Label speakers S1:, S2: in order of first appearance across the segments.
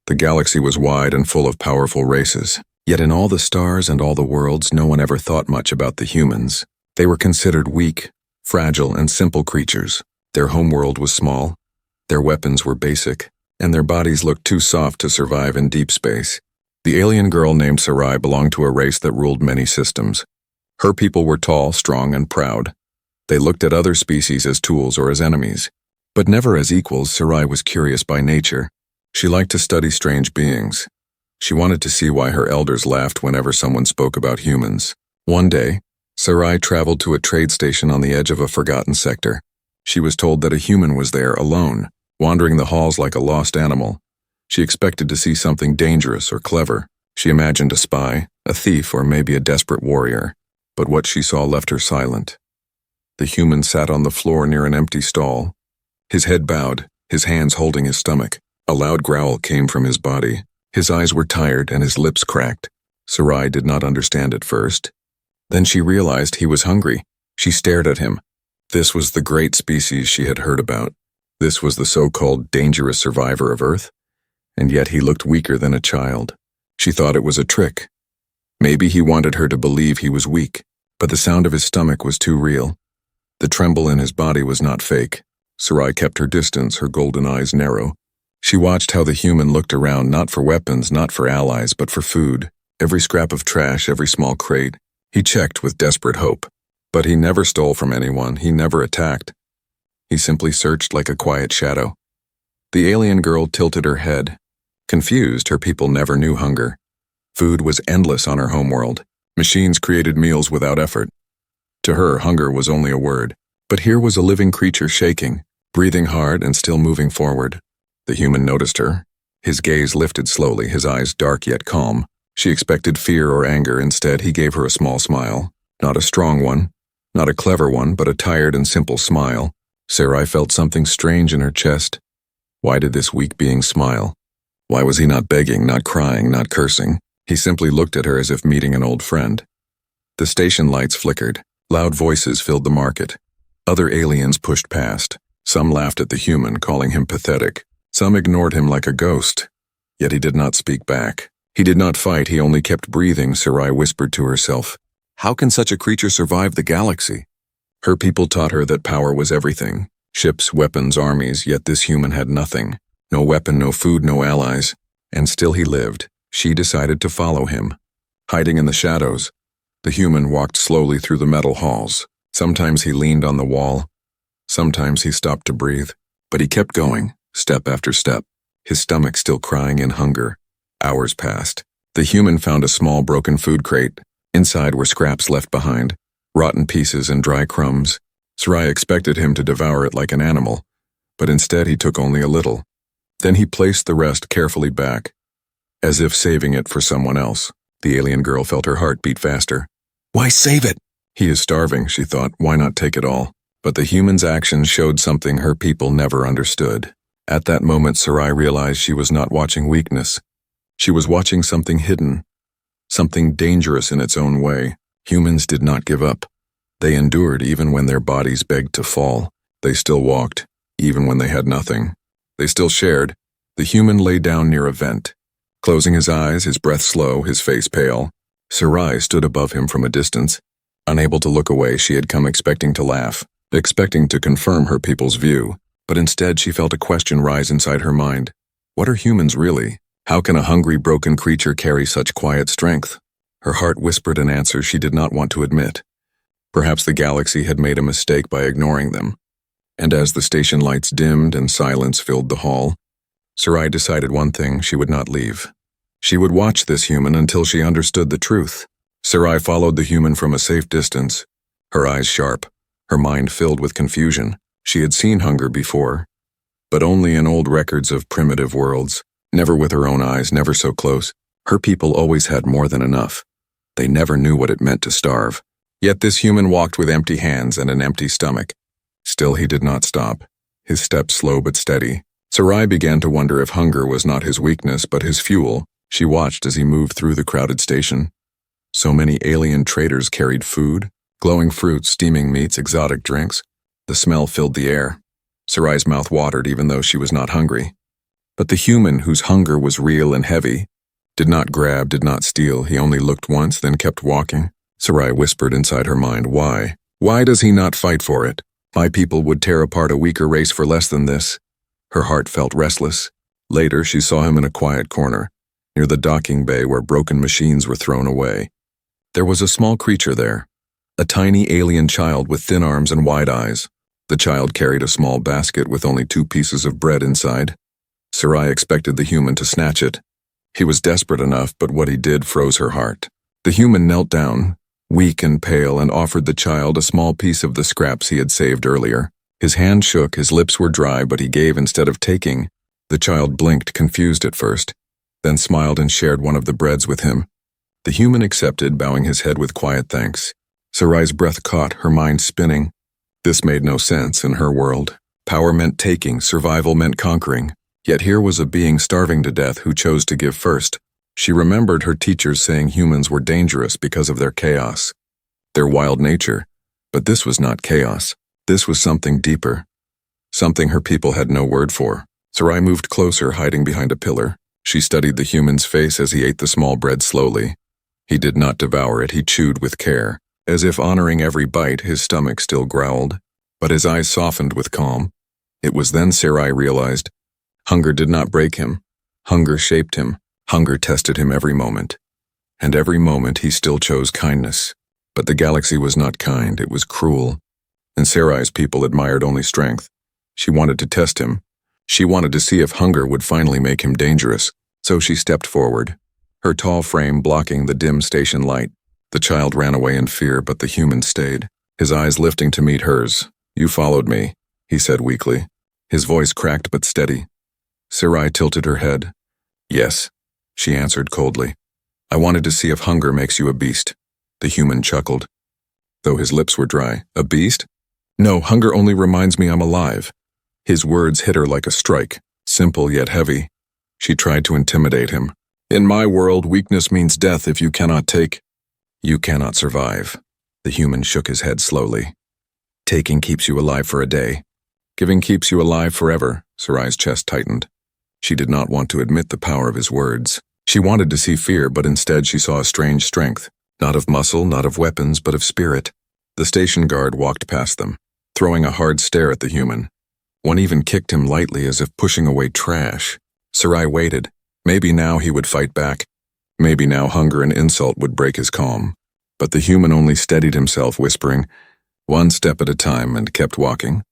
S1: The galaxy was wide and full of powerful races. Yet in all the stars and all the worlds, no one ever thought much about the humans. They were considered weak, fragile, and simple creatures. Their homeworld was small, their weapons were basic, and their bodies looked too soft to survive in deep space. The alien girl named Sarai belonged to a race that ruled many systems. Her people were tall, strong, and proud. They looked at other species as tools or as enemies. But never as equals. Sarai was curious by nature. She liked to study strange beings. She wanted to see why her elders laughed whenever someone spoke about humans. One day, Sarai traveled to a trade station on the edge of a forgotten sector. She was told that a human was there, alone, wandering the halls like a lost animal. She expected to see something dangerous or clever. She imagined a spy, a thief, or maybe a desperate warrior. But what she saw left her silent. The human sat on the floor near an empty stall. His head bowed, his hands holding his stomach. A loud growl came from his body. His eyes were tired and his lips cracked. Sarai did not understand at first. Then she realized he was hungry. She stared at him. This was the great species she had heard about. This was the so-called dangerous survivor of Earth. And yet he looked weaker than a child. She thought it was a trick. Maybe he wanted her to believe he was weak, but the sound of his stomach was too real. The tremble in his body was not fake. Sarai kept her distance, her golden eyes narrow. She watched how the human looked around, not for weapons, not for allies, but for food. Every scrap of trash, every small crate. He checked with desperate hope. But he never stole from anyone, he never attacked. He simply searched like a quiet shadow. The alien girl tilted her head. Confused, her people never knew hunger. Food was endless on her homeworld. Machines created meals without effort. To her, hunger was only a word. But here was a living creature shaking, breathing hard and still moving forward. The human noticed her. His gaze lifted slowly, his eyes dark yet calm. She expected fear or anger. Instead, he gave her a small smile. Not a strong one, not a clever one, but a tired and simple smile. Sarai felt something strange in her chest. Why did this weak being smile? Why was he not begging, not crying, not cursing? He simply looked at her as if meeting an old friend. The station lights flickered. Loud voices filled the market. Other aliens pushed past. Some laughed at the human, calling him pathetic. Some ignored him like a ghost. Yet he did not speak back. He did not fight, he only kept breathing. Sarai whispered to herself, "How can such a creature survive the galaxy?" Her people taught her that power was everything. Ships, weapons, armies, yet this human had nothing. No weapon, no food, no allies. And still he lived. She decided to follow him. Hiding in the shadows, the human walked slowly through the metal halls. Sometimes he leaned on the wall. Sometimes he stopped to breathe. But he kept going, step after step, his stomach still crying in hunger. Hours passed. The human found a small broken food crate. Inside were scraps left behind, rotten pieces and dry crumbs. Sarai expected him to devour it like an animal, but instead he took only a little. Then he placed the rest carefully back, as if saving it for someone else. The alien girl felt her heart beat faster. Why save it? He is starving, she thought. Why not take it all? But the human's actions showed something her people never understood. At that moment, Sarai realized she was not watching weakness. She was watching something hidden, something dangerous in its own way. Humans did not give up. They endured even when their bodies begged to fall. They still walked, even when they had nothing. They still shared. The human lay down near a vent. Closing his eyes, his breath slow, his face pale. Sarai stood above him from a distance. Unable to look away, she had come expecting to laugh, expecting to confirm her people's view. But instead she felt a question rise inside her mind. What are humans really? How can a hungry, broken creature carry such quiet strength? Her heart whispered an answer she did not want to admit. Perhaps the galaxy had made a mistake by ignoring them. And as the station lights dimmed and silence filled the hall, Sarai decided one thing: she would not leave. She would watch this human until she understood the truth. Sarai followed the human from a safe distance, her eyes sharp, her mind filled with confusion. She had seen hunger before, but only in old records of primitive worlds. Never with her own eyes, never so close. Her people always had more than enough. They never knew what it meant to starve. Yet this human walked with empty hands and an empty stomach. Still he did not stop, his steps slow but steady. Sarai began to wonder if hunger was not his weakness but his fuel. She watched as he moved through the crowded station. So many alien traders carried food, glowing fruits, steaming meats, exotic drinks. The smell filled the air. Sarai's mouth watered even though she was not hungry. But the human, whose hunger was real and heavy, did not grab, did not steal. He only looked once, then kept walking. Sarai whispered inside her mind, why? Why does he not fight for it? My people would tear apart a weaker race for less than this. Her heart felt restless. Later, she saw him in a quiet corner, near the docking bay where broken machines were thrown away. There was a small creature there, a tiny alien child with thin arms and wide eyes. The child carried a small basket with only 2 pieces of bread inside. Sarai expected the human to snatch it. He was desperate enough, but what he did froze her heart. The human knelt down, weak and pale, and offered the child a small piece of the scraps he had saved earlier. His hand shook, his lips were dry, but he gave instead of taking. The child blinked, confused at first, then smiled and shared one of the breads with him. The human accepted, bowing his head with quiet thanks. Sarai's breath caught, her mind spinning. This made no sense in her world. Power meant taking, survival meant conquering. Yet here was a being starving to death who chose to give first. She remembered her teachers saying humans were dangerous because of their chaos, their wild nature. But this was not chaos. This was something deeper, something her people had no word for. Sarai moved closer, hiding behind a pillar. She studied the human's face as he ate the small bread slowly. He did not devour it, he chewed with care. As if honoring every bite, his stomach still growled, but his eyes softened with calm. It was then Sarai realized, hunger did not break him. Hunger shaped him. Hunger tested him every moment. And every moment he still chose kindness. But the galaxy was not kind, it was cruel. And Sarai's people admired only strength. She wanted to test him. She wanted to see if hunger would finally make him dangerous. So she stepped forward, her tall frame blocking the dim station light. The child ran away in fear, but the human stayed, his eyes lifting to meet hers. You followed me, he said weakly, his voice cracked but steady. Sarai tilted her head. Yes, she answered coldly. I wanted to see if hunger makes you a beast. The human chuckled, though his lips were dry. A beast? No, hunger only reminds me I'm alive. His words hit her like a strike, simple yet heavy. She tried to intimidate him. In my world, weakness means death if you cannot take. You cannot survive. The human shook his head slowly. Taking keeps you alive for a day. Giving keeps you alive forever. Sarai's chest tightened. She did not want to admit the power of his words. She wanted to see fear, but instead she saw a strange strength. Not of muscle, not of weapons, but of spirit. The station guard walked past them, throwing a hard stare at the human. One even kicked him lightly as if pushing away trash. Sarai waited. Maybe now he would fight back. Maybe now hunger and insult would break his calm. But the human only steadied himself, whispering, one step at a time, and kept walking.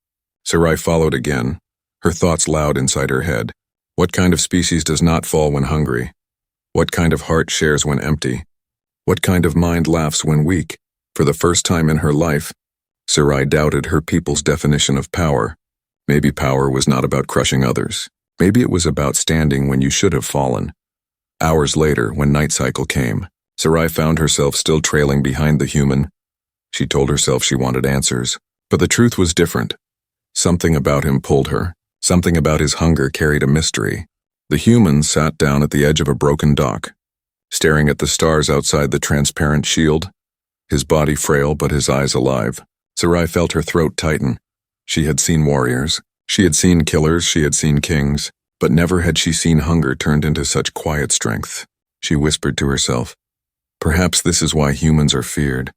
S1: Sarai followed again, her thoughts loud inside her head. What kind of species does not fall when hungry? What kind of heart shares when empty? What kind of mind laughs when weak? For the first time in her life, Sarai doubted her people's definition of power. Maybe power was not about crushing others. Maybe it was about standing when you should have fallen. Hours later, when night cycle came, Sarai found herself still trailing behind the human. She told herself she wanted answers, but the truth was different. Something about him pulled her. Something about his hunger carried a mystery. The human sat down at the edge of a broken dock, staring at the stars outside the transparent shield, his body frail but his eyes alive. Sarai felt her throat tighten. She had seen warriors. She had seen killers. She had seen kings. But never had she seen hunger turned into such quiet strength. She whispered to herself, perhaps this is why humans are feared.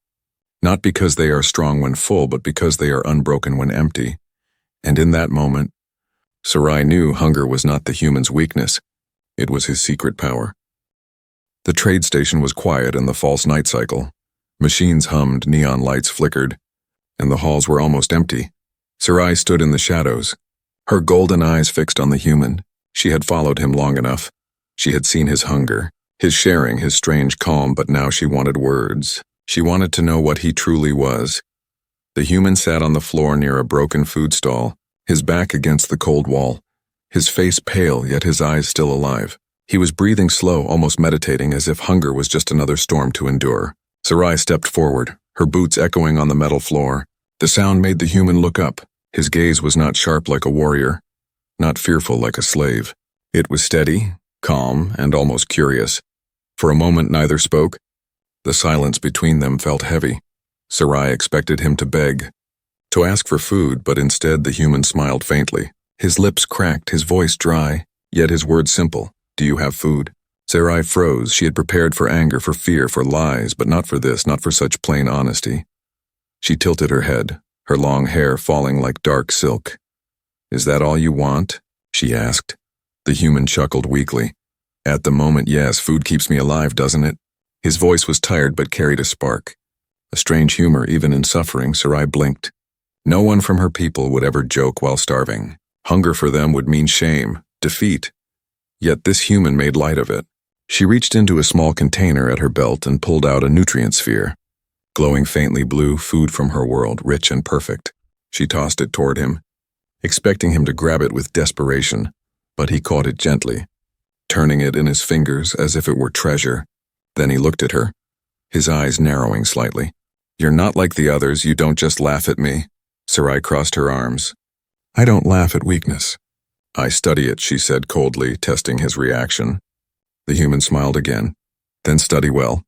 S1: Not because they are strong when full, but because they are unbroken when empty. And in that moment, Sarai knew hunger was not the human's weakness. It was his secret power. The trade station was quiet in the false night cycle. Machines hummed, neon lights flickered, and the halls were almost empty. Sarai stood in the shadows, her golden eyes fixed on the human. She had followed him long enough. She had seen his hunger, his sharing, his strange calm, but now she wanted words. She wanted to know what he truly was. The human sat on the floor near a broken food stall, his back against the cold wall, his face pale, yet his eyes still alive. He was breathing slow, almost meditating, as if hunger was just another storm to endure. Sarai stepped forward, her boots echoing on the metal floor. The sound made the human look up. His gaze was not sharp like a warrior, not fearful like a slave. It was steady, calm, and almost curious. For a moment neither spoke. The silence between them felt heavy. Sarai expected him to beg, to ask for food, but instead the human smiled faintly. His lips cracked, his voice dry. Yet his words simple. Do you have food? Sarai froze. She had prepared for anger, for fear, for lies, but not for this, not for such plain honesty. She tilted her head, her long hair falling like dark silk. Is that all you want? She asked. The human chuckled weakly. At the moment, yes, food keeps me alive, doesn't it? His voice was tired but carried a spark. A strange humor, even in suffering. Sarai blinked. No one from her people would ever joke while starving. Hunger for them would mean shame, defeat. Yet this human made light of it. She reached into a small container at her belt and pulled out a nutrient sphere. Glowing faintly blue, food from her world, rich and perfect. She tossed it toward him, expecting him to grab it with desperation, but he caught it gently, turning it in his fingers as if it were treasure. Then he looked at her, his eyes narrowing slightly. You're not like the others, you don't just laugh at me. Sarai crossed her arms. I don't laugh at weakness. I study it, she said coldly, testing his reaction. The human smiled again. Then study well.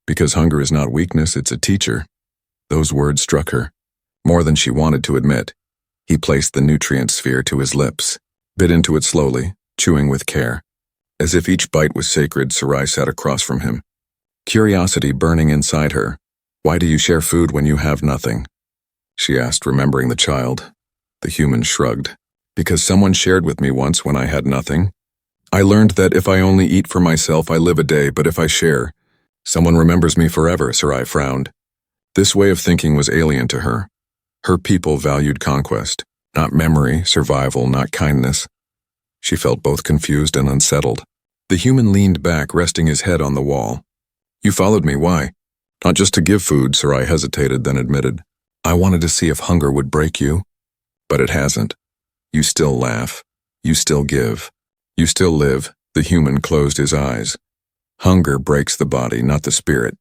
S1: Because hunger is not weakness, it's a teacher. Those words struck her, more than she wanted to admit. He placed the nutrient sphere to his lips, bit into it slowly, chewing with care. As if each bite was sacred, Sarai sat across from him, curiosity burning inside her. Why do you share food when you have nothing? She asked, remembering the child. The human shrugged. Because someone shared with me once when I had nothing. I learned that if I only eat for myself, I live a day, but if I share, someone remembers me forever, Sarai frowned. This way of thinking was alien to her. Her people valued conquest, not memory, survival, not kindness. She felt both confused and unsettled. The human leaned back, resting his head on the wall. You followed me, why? Not just to give food, Sarai hesitated, then admitted. I wanted to see if hunger would break you. But it hasn't. You still laugh. You still give. You still live. The human closed his eyes. Hunger breaks the body, not the spirit.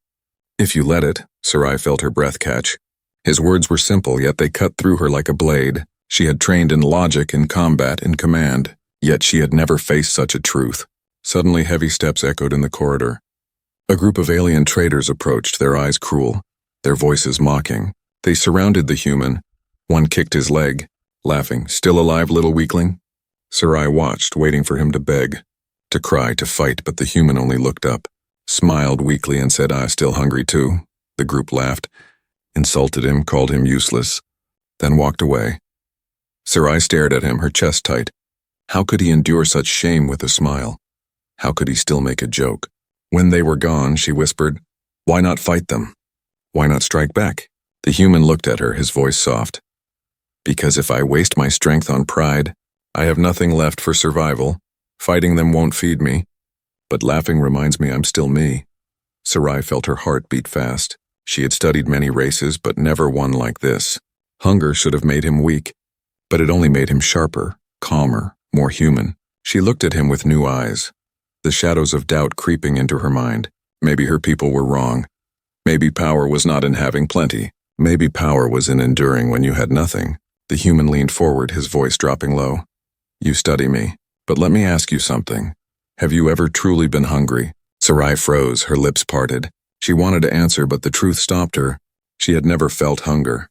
S1: If you let it, Sarai felt her breath catch. His words were simple, yet they cut through her like a blade. She had trained in logic, in combat, in command, yet she had never faced such a truth. Suddenly heavy steps echoed in the corridor. A group of alien traders approached, their eyes cruel, their voices mocking. They surrounded the human. One kicked his leg, laughing. Still alive, little weakling? Sarai watched, waiting for him to beg, to cry, to fight, but the human only looked up, smiled weakly and said, I'm still hungry too. The group laughed, insulted him, called him useless, then walked away. Sarai stared at him, her chest tight. How could he endure such shame with a smile? How could he still make a joke? When they were gone, she whispered, why not fight them? Why not strike back? The human looked at her, his voice soft. Because if I waste my strength on pride, I have nothing left for survival. Fighting them won't feed me. But laughing reminds me I'm still me. Sarai felt her heart beat fast. She had studied many races, but never one like this. Hunger should have made him weak, but it only made him sharper, calmer, more human. She looked at him with new eyes, the shadows of doubt creeping into her mind. Maybe her people were wrong. Maybe power was not in having plenty. Maybe power was in enduring when you had nothing. The human leaned forward, his voice dropping low. You study me, but let me ask you something. Have you ever truly been hungry? Sarai froze, her lips parted. She wanted to answer, but the truth stopped her. She had never felt hunger,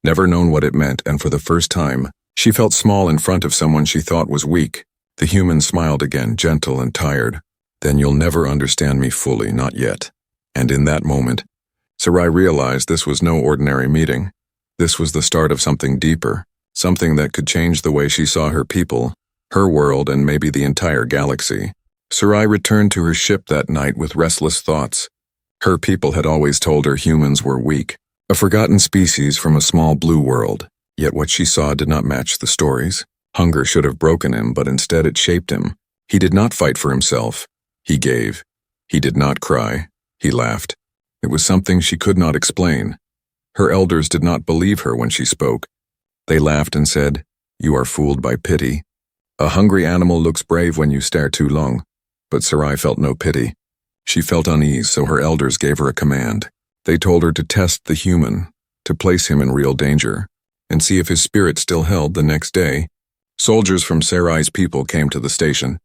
S1: never known what it meant, and for the first time, she felt small in front of someone she thought was weak. The human smiled again, gentle and tired. Then you'll never understand me fully, not yet. And in that moment, Sarai realized this was no ordinary meeting. This was the start of something deeper, something that could change the way she saw her people, her world, and maybe the entire galaxy. Sarai returned to her ship that night with restless thoughts. Her people had always told her humans were weak, a forgotten species from a small blue world. Yet what she saw did not match the stories. Hunger should have broken him, but instead it shaped him. He did not fight for himself. He gave. He did not cry. He laughed. It was something she could not explain. Her elders did not believe her when she spoke. They laughed and said, You are fooled by pity. A hungry animal looks brave when you stare too long. But Sarai felt no pity. She felt unease, so her elders gave her a command. They told her to test the human, to place him in real danger, and see if his spirit still held. The next day, soldiers from Sarai's people came to the station.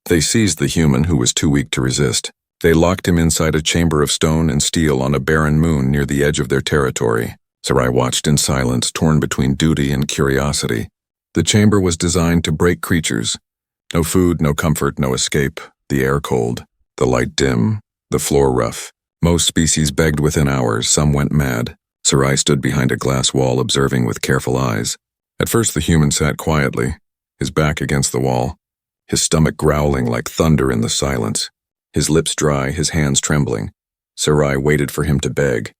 S1: They seized the human, who was too weak to resist. They locked him inside a chamber of stone and steel on a barren moon near the edge of their territory. Sarai watched in silence, torn between duty and curiosity. The chamber was designed to break creatures, No food, no comfort, no escape. The air cold, the light dim, the floor rough. Most species begged within hours, some went mad. Sarai stood behind a glass wall observing with careful eyes. At first the human sat quietly, his back against the wall, his stomach growling like thunder in the silence, his lips dry, his hands trembling. Sarai waited for him to beg,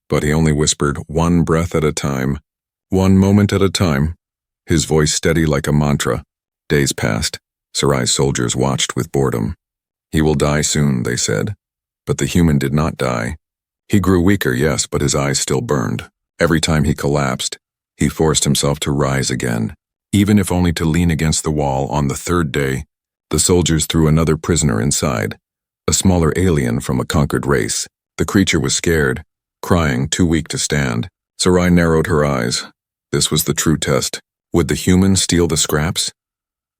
S1: but he only whispered, one breath at a time, one moment at a time, his voice steady like a mantra. Days passed. Sarai's soldiers watched with boredom. He will die soon, they said. But the human did not die. He grew weaker, yes, but his eyes still burned. Every time he collapsed, he forced himself to rise again, even if only to lean against the wall. On the third day, the soldiers threw another prisoner inside, a smaller alien from a conquered race. The creature was scared, crying, too weak to stand. Sarai narrowed her eyes. This was the true test. Would the human steal the scraps?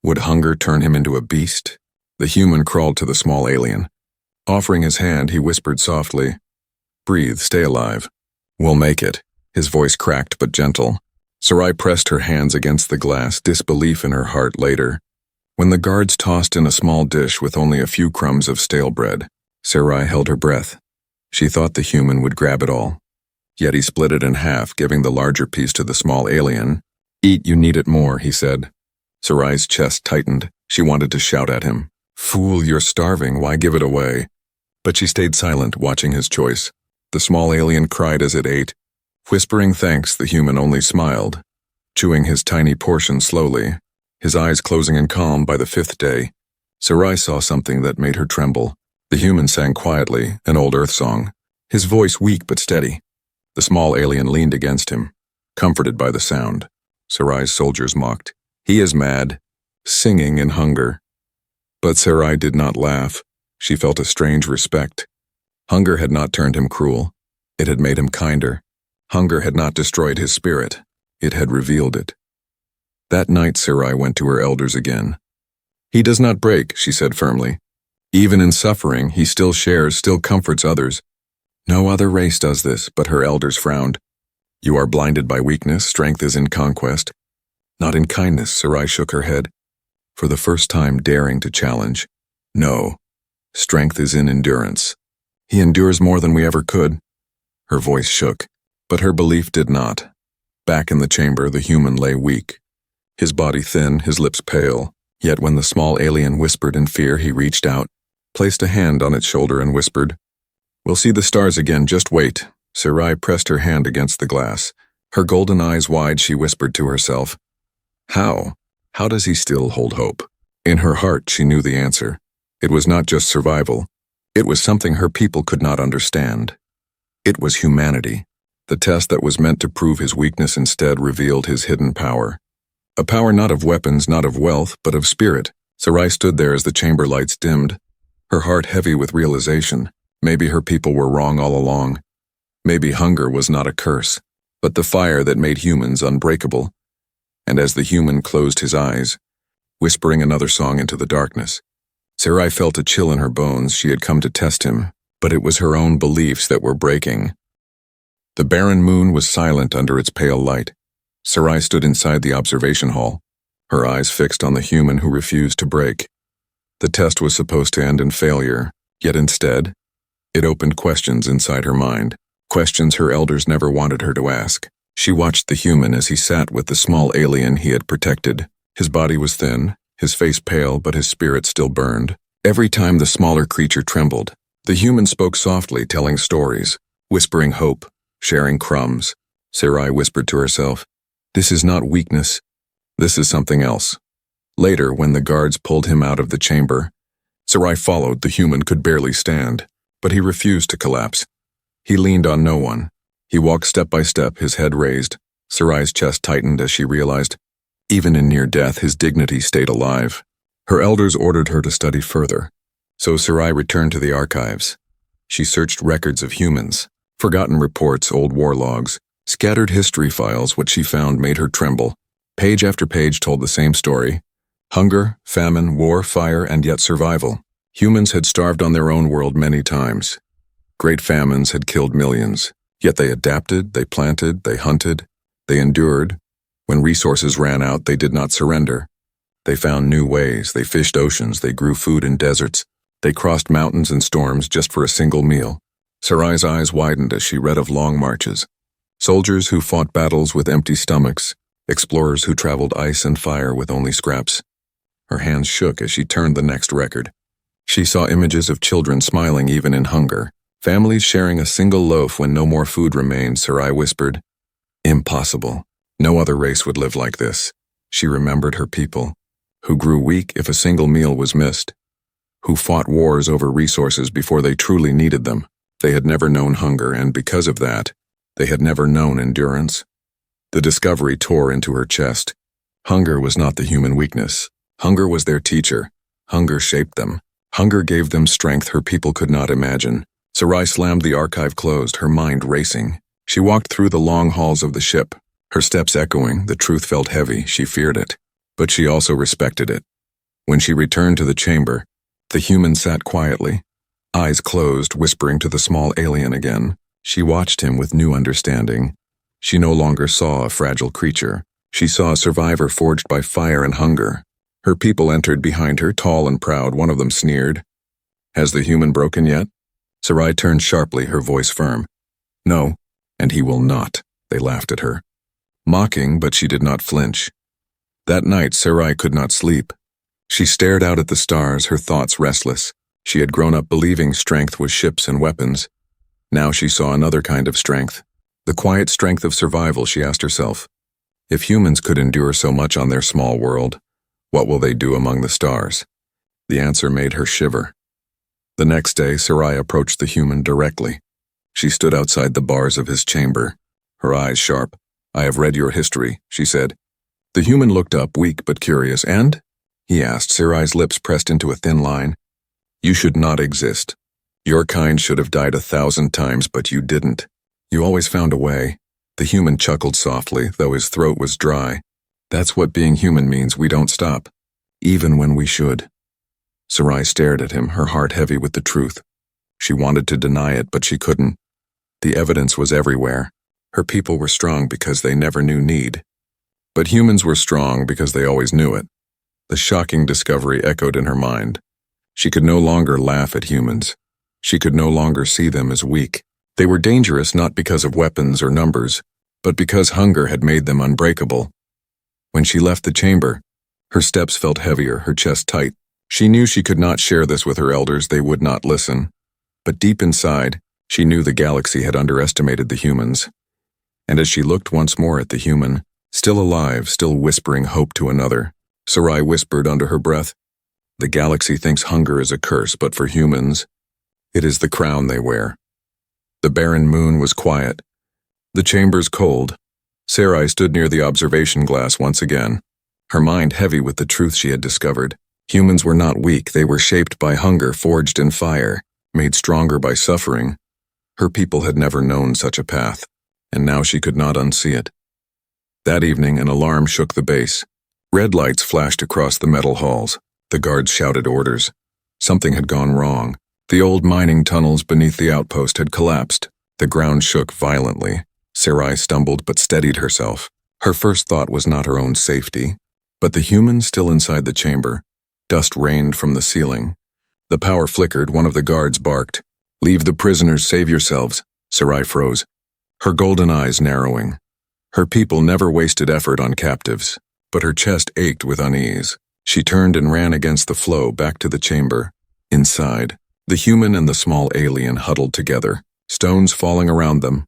S1: Would hunger turn him into a beast? The human crawled to the small alien. Offering his hand, he whispered softly, "Breathe, stay alive. We'll make it." His voice cracked but gentle. Sarai pressed her hands against the glass, disbelief in her heart later. When the guards tossed in a small dish with only a few crumbs of stale bread, Sarai held her breath. She thought the human would grab it all. Yet he split it in half, giving the larger piece to the small alien. "Eat, you need it more," he said. Sarai's chest tightened. She wanted to shout at him. "Fool, you're starving, why give it away?" But she stayed silent, watching his choice. The small alien cried as it ate. Whispering thanks, the human only smiled, chewing his tiny portion slowly, his eyes closing in calm. By the fifth day, Sarai saw something that made her tremble. The human sang quietly, an old earth song, his voice weak but steady. The small alien leaned against him, comforted by the sound. Sarai's soldiers mocked. "He is mad, singing in hunger." But Sarai did not laugh. She felt a strange respect. Hunger had not turned him cruel. It had made him kinder. Hunger had not destroyed his spirit. It had revealed it. That night Sarai went to her elders again. "He does not break," she said firmly. "Even in suffering, he still shares, still comforts others. No other race does this," but her elders frowned. "You are blinded by weakness, strength is in conquest." "Not in kindness," Sarai shook her head, for the first time daring to challenge. "No, strength is in endurance. He endures more than we ever could." Her voice shook, but her belief did not. Back in the chamber, the human lay weak, his body thin, his lips pale. Yet when the small alien whispered in fear, he reached out, placed a hand on its shoulder and whispered, "We'll see the stars again, just wait." Sarai pressed her hand against the glass. Her golden eyes wide, she whispered to herself, "How? How does he still hold hope?" In her heart, she knew the answer. It was not just survival. It was something her people could not understand. It was humanity. The test that was meant to prove his weakness instead revealed his hidden power. A power not of weapons, not of wealth, but of spirit. Sarai stood there as the chamber lights dimmed, her heart heavy with realization. Maybe her people were wrong all along. Maybe hunger was not a curse, but the fire that made humans unbreakable. And as the human closed his eyes, whispering another song into the darkness, Sarai felt a chill in her bones. She had come to test him, but it was her own beliefs that were breaking. The barren moon was silent under its pale light. Sarai stood inside the observation hall, her eyes fixed on the human who refused to break. The test was supposed to end in failure, yet instead, it opened questions inside her mind, questions her elders never wanted her to ask. She watched the human as he sat with the small alien he had protected. His body was thin, his face pale, but his spirit still burned. Every time the smaller creature trembled, the human spoke softly, telling stories, whispering hope, sharing crumbs. Sarai whispered to herself, "This is not weakness. This is something else." Later, when the guards pulled him out of the chamber, Sarai followed. The human could barely stand, but he refused to collapse. He leaned on no one. He walked step by step, his head raised. Sarai's chest tightened as she realized, even in near death, his dignity stayed alive. Her elders ordered her to study further, so Sarai returned to the archives. She searched records of humans, forgotten reports, old war logs, scattered history files. What she found made her tremble. Page after page told the same story. Hunger, famine, war, fire, and yet survival. Humans had starved on their own world many times. Great famines had killed millions. Yet they adapted, they planted, they hunted, they endured. When resources ran out, they did not surrender. They found new ways, they fished oceans, they grew food in deserts. They crossed mountains and storms just for a single meal. Sarai's eyes widened as she read of long marches. Soldiers who fought battles with empty stomachs, explorers who traveled ice and fire with only scraps. Her hands shook as she turned the next record. She saw images of children smiling even in hunger, families sharing a single loaf when no more food remained. Sarai whispered, "Impossible. No other race would live like this." She remembered her people, who grew weak if a single meal was missed, who fought wars over resources before they truly needed them. They had never known hunger, and because of that, they had never known endurance. The discovery tore into her chest. Hunger was not the human weakness. Hunger was their teacher. Hunger shaped them. Hunger gave them strength her people could not imagine. Sarai slammed the archive closed, her mind racing. She walked through the long halls of the ship, her steps echoing. The truth felt heavy. She feared it, but she also respected it. When she returned to the chamber, the human sat quietly, eyes closed, whispering to the small alien again. She watched him with new understanding. She no longer saw a fragile creature. She saw a survivor forged by fire and hunger. Her people entered behind her, tall and proud. One of them sneered. "Has the human broken yet?" Sarai turned sharply, her voice firm. "No, and he will not." They laughed at her, mocking, but she did not flinch. That night, Sarai could not sleep. She stared out at the stars, her thoughts restless. She had grown up believing strength was ships and weapons. Now she saw another kind of strength. The quiet strength of survival. She asked herself, if humans could endure so much on their small world, what will they do among the stars? The answer made her shiver. The next day, Sarai approached the human directly. She stood outside the bars of his chamber, her eyes sharp. "I have read your history," she said. The human looked up, weak but curious. "And?" he asked, Sarai's lips pressed into a thin line. "You should not exist. Your kind should have died 1,000 times, but you didn't. You always found a way." The human chuckled softly, though his throat was dry. "That's what being human means. We don't stop, even when we should." Sarai stared at him, her heart heavy with the truth. She wanted to deny it, but she couldn't. The evidence was everywhere. Her people were strong because they never knew need. But humans were strong because they always knew it. The shocking discovery echoed in her mind. She could no longer laugh at humans. She could no longer see them as weak. They were dangerous not because of weapons or numbers, but because hunger had made them unbreakable. When she left the chamber, her steps felt heavier, her chest tight. She knew she could not share this with her elders. They would not listen. But deep inside, she knew the galaxy had underestimated the humans. And as she looked once more at the human, still alive, still whispering hope to another, Sarai whispered under her breath, "The galaxy thinks hunger is a curse, but for humans, it is the crown they wear." The barren moon was quiet. The chamber's cold. Sarai stood near the observation glass once again, her mind heavy with the truth she had discovered. Humans were not weak. They were shaped by hunger, forged in fire, made stronger by suffering. Her people had never known such a path, and now she could not unsee it. That evening, an alarm shook the base. Red lights flashed across the metal halls. The guards shouted orders. Something had gone wrong. The old mining tunnels beneath the outpost had collapsed. The ground shook violently. Sarai stumbled but steadied herself. Her first thought was not her own safety, but the human still inside the chamber. Dust rained from the ceiling. The power flickered. One of the guards barked, "Leave the prisoners, save yourselves." Sarai froze, her golden eyes narrowing. Her people never wasted effort on captives, but her chest ached with unease. She turned and ran against the flow back to the chamber. Inside, the human and the small alien huddled together, stones falling around them,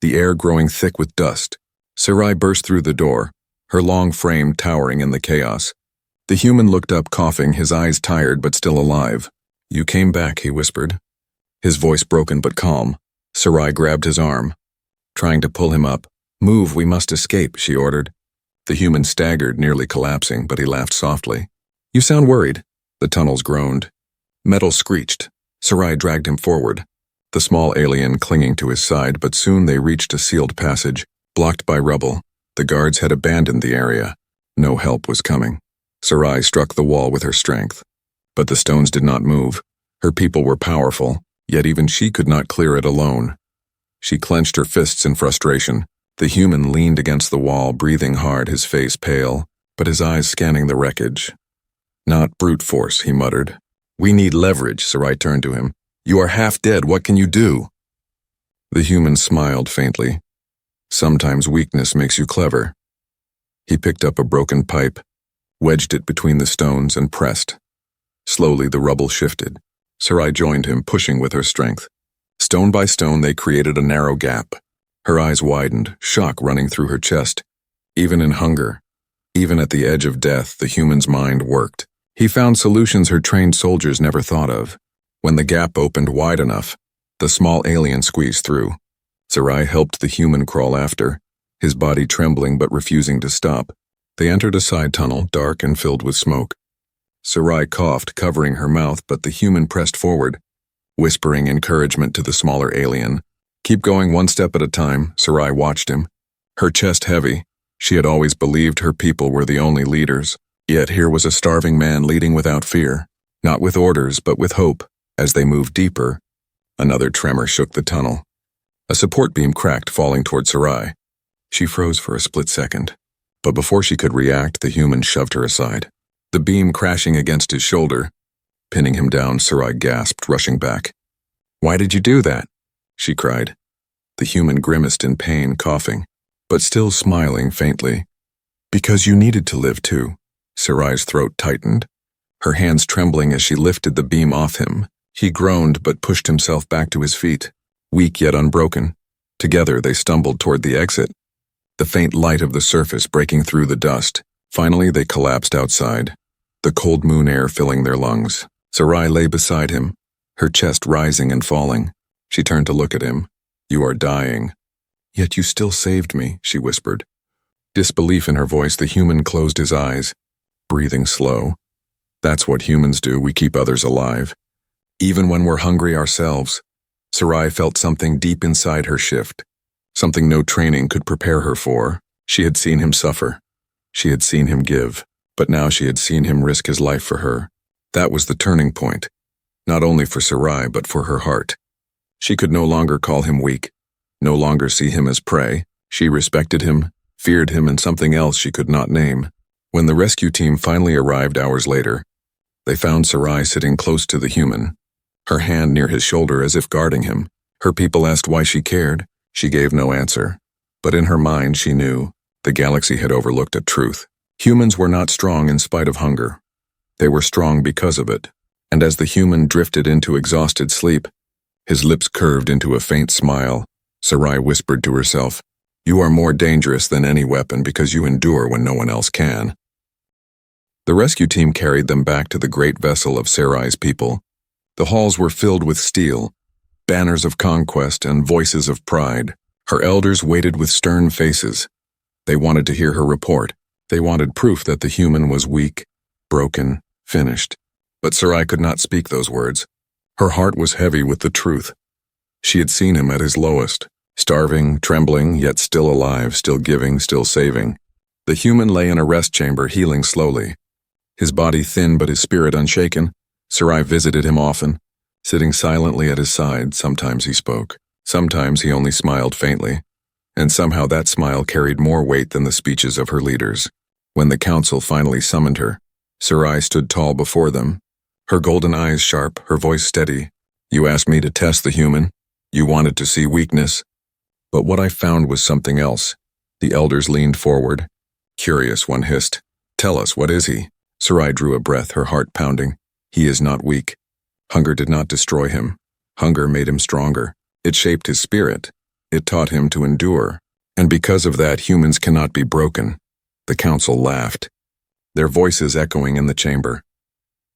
S1: the air growing thick with dust. Sarai burst through the door, her long frame towering in the chaos. The human looked up, coughing, his eyes tired but still alive. "You came back," he whispered, his voice broken but calm. Sarai grabbed his arm, trying to pull him up. "Move, we must escape," she ordered. The human staggered, nearly collapsing, but he laughed softly. "You sound worried." The tunnels groaned. Metal screeched. Sarai dragged him forward, the small alien clinging to his side, but soon they reached a sealed passage, blocked by rubble. The guards had abandoned the area. No help was coming. Sarai struck the wall with her strength, but the stones did not move. Her people were powerful, yet even she could not clear it alone. She clenched her fists in frustration. The human leaned against the wall, breathing hard, his face pale. but his eyes scanning the wreckage. "Not brute force," he muttered. "We need leverage," Sarai turned to him. "You are half dead, what can you do?" The human smiled faintly. "Sometimes weakness makes you clever." He picked up a broken pipe, wedged it between the stones, and pressed. Slowly the rubble shifted. Sarai joined him, pushing with her strength. Stone by stone they created a narrow gap. Her eyes widened, shock running through her chest. Even in hunger, even at the edge of death, the human's mind worked. He found solutions her trained soldiers never thought of. When the gap opened wide enough, the small alien squeezed through. Sarai helped the human crawl after, his body trembling but refusing to stop. They entered a side tunnel, dark and filled with smoke. Sarai coughed, covering her mouth, but the human pressed forward, whispering encouragement to the smaller alien. "Keep going one step at a time," Sarai watched him. Her chest heavy. She had always believed her people were the only leaders. Yet here was a starving man leading without fear, not with orders, but with hope. As they moved deeper, another tremor shook the tunnel. A support beam cracked, falling toward Sarai. She froze for a split second, but before she could react, the human shoved her aside. The beam crashing against his shoulder, pinning him down, Sarai gasped, rushing back. "Why did you do that?" she cried. The human grimaced in pain, coughing, but still smiling faintly. "Because you needed to live too." Sarai's throat tightened, her hands trembling as she lifted the beam off him. He groaned but pushed himself back to his feet, weak yet unbroken. Together they stumbled toward the exit, the faint light of the surface breaking through the dust. Finally they collapsed outside, the cold moon air filling their lungs. Sarai lay beside him, her chest rising and falling. She turned to look at him. "You are dying." "Yet you still saved me," she whispered. Disbelief in her voice, the human closed his eyes, breathing slow. "That's what humans do, we keep others alive. Even when we're hungry ourselves." Sarai felt something deep inside her shift, something no training could prepare her for. She had seen him suffer. She had seen him give, but now she had seen him risk his life for her. That was the turning point, not only for Sarai but for her heart. She could no longer call him weak, no longer see him as prey. She respected him, feared him, and something else she could not name. When the rescue team finally arrived hours later, they found Sarai sitting close to the human, her hand near his shoulder as if guarding him. Her people asked why she cared. She gave no answer, but in her mind she knew the galaxy had overlooked a truth. Humans were not strong in spite of hunger. They were strong because of it. And as the human drifted into exhausted sleep, his lips curved into a faint smile, Sarai whispered to herself, "You are more dangerous than any weapon because you endure when no one else can." The rescue team carried them back to the great vessel of Sarai's people. The halls were filled with steel, banners of conquest and voices of pride. Her elders waited with stern faces. They wanted to hear her report. They wanted proof that the human was weak, broken, finished. But Sarai could not speak those words. Her heart was heavy with the truth. She had seen him at his lowest, starving, trembling, yet still alive, still giving, still saving. The human lay in a rest chamber, healing slowly. His body thin but his spirit unshaken. Sarai visited him often, sitting silently at his side. Sometimes he spoke. Sometimes he only smiled faintly. And somehow that smile carried more weight than the speeches of her leaders. When the council finally summoned her, Sarai stood tall before them, her golden eyes sharp, her voice steady. "You asked me to test the human. You wanted to see weakness. But what I found was something else." The elders leaned forward. Curious, one hissed, "Tell us, what is he?" Sarai drew a breath, her heart pounding. "He is not weak. Hunger did not destroy him. Hunger made him stronger. It shaped his spirit. It taught him to endure. And because of that, humans cannot be broken." The council laughed, their voices echoing in the chamber.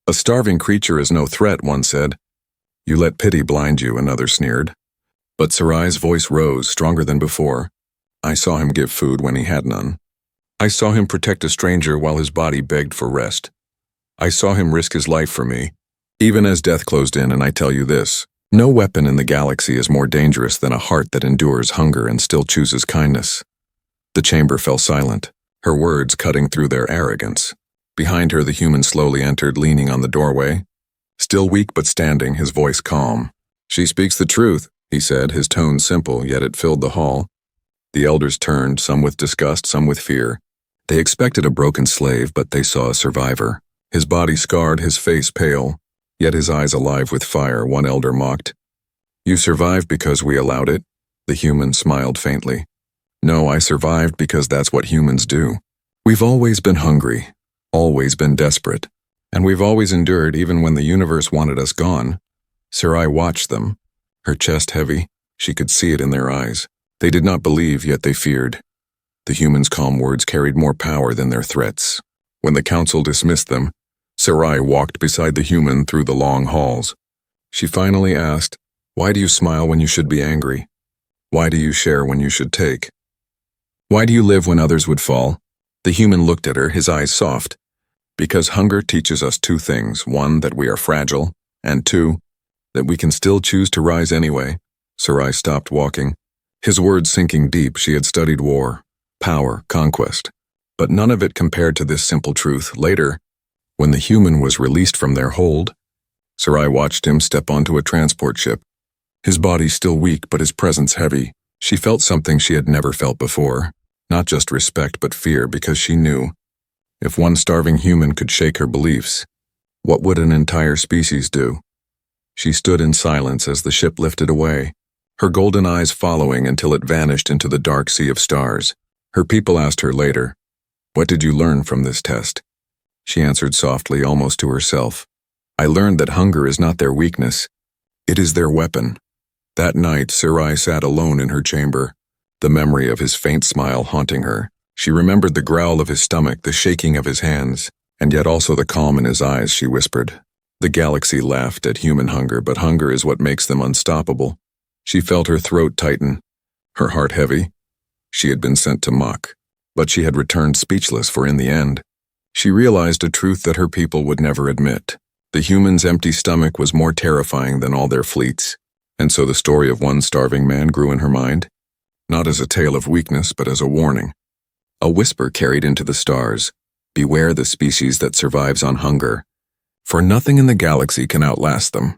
S1: "A starving creature is no threat," one said. "You let pity blind you," another sneered. But Sarai's voice rose, stronger than before. "I saw him give food when he had none. I saw him protect a stranger while his body begged for rest. I saw him risk his life for me, even as death closed in, and I tell you this, no weapon in the galaxy is more dangerous than a heart that endures hunger and still chooses kindness." The chamber fell silent, her words cutting through their arrogance. Behind her, the human slowly entered, leaning on the doorway. Still weak but standing, his voice calm. "She speaks the truth," he said, his tone simple, yet it filled the hall. The elders turned, some with disgust, some with fear. They expected a broken slave, but they saw a survivor. His body scarred, his face pale, yet his eyes alive with fire, one elder mocked. "You survived because we allowed it?" The human smiled faintly. "No, I survived because that's what humans do. We've always been hungry, always been desperate, and we've always endured even when the universe wanted us gone." Sarai watched them, her chest heavy. She could see it in their eyes. They did not believe, yet they feared. The humans' calm words carried more power than their threats. When the council dismissed them, Sarai walked beside the human through the long halls. She finally asked, "Why do you smile when you should be angry? Why do you share when you should take? Why do you live when others would fall?" The human looked at her, his eyes soft. "Because hunger teaches us two things. One, that we are fragile, and two, that we can still choose to rise anyway." Sarai stopped walking, his words sinking deep. She had studied war, power, conquest, but none of it compared to this simple truth. Later, when the human was released from their hold, Sarai watched him step onto a transport ship. His body still weak, but his presence heavy. She felt something she had never felt before, not just respect but fear, because she knew, if one starving human could shake her beliefs, what would an entire species do? She stood in silence as the ship lifted away, her golden eyes following until it vanished into the dark sea of stars. Her people asked her later, "What did you learn from this test?" She answered softly, almost to herself, "I learned that hunger is not their weakness. It is their weapon." That night, Sarai sat alone in her chamber, the memory of his faint smile haunting her. She remembered the growl of his stomach, the shaking of his hands, and yet also the calm in his eyes. She whispered, "The galaxy laughed at human hunger, but hunger is what makes them unstoppable." She felt her throat tighten, her heart heavy. She had been sent to mock, but she had returned speechless, for in the end, she realized a truth that her people would never admit. The human's empty stomach was more terrifying than all their fleets. And so the story of one starving man grew in her mind, not as a tale of weakness, but as a warning. A whisper carried into the stars, "Beware the species that survives on hunger, for nothing in the galaxy can outlast them."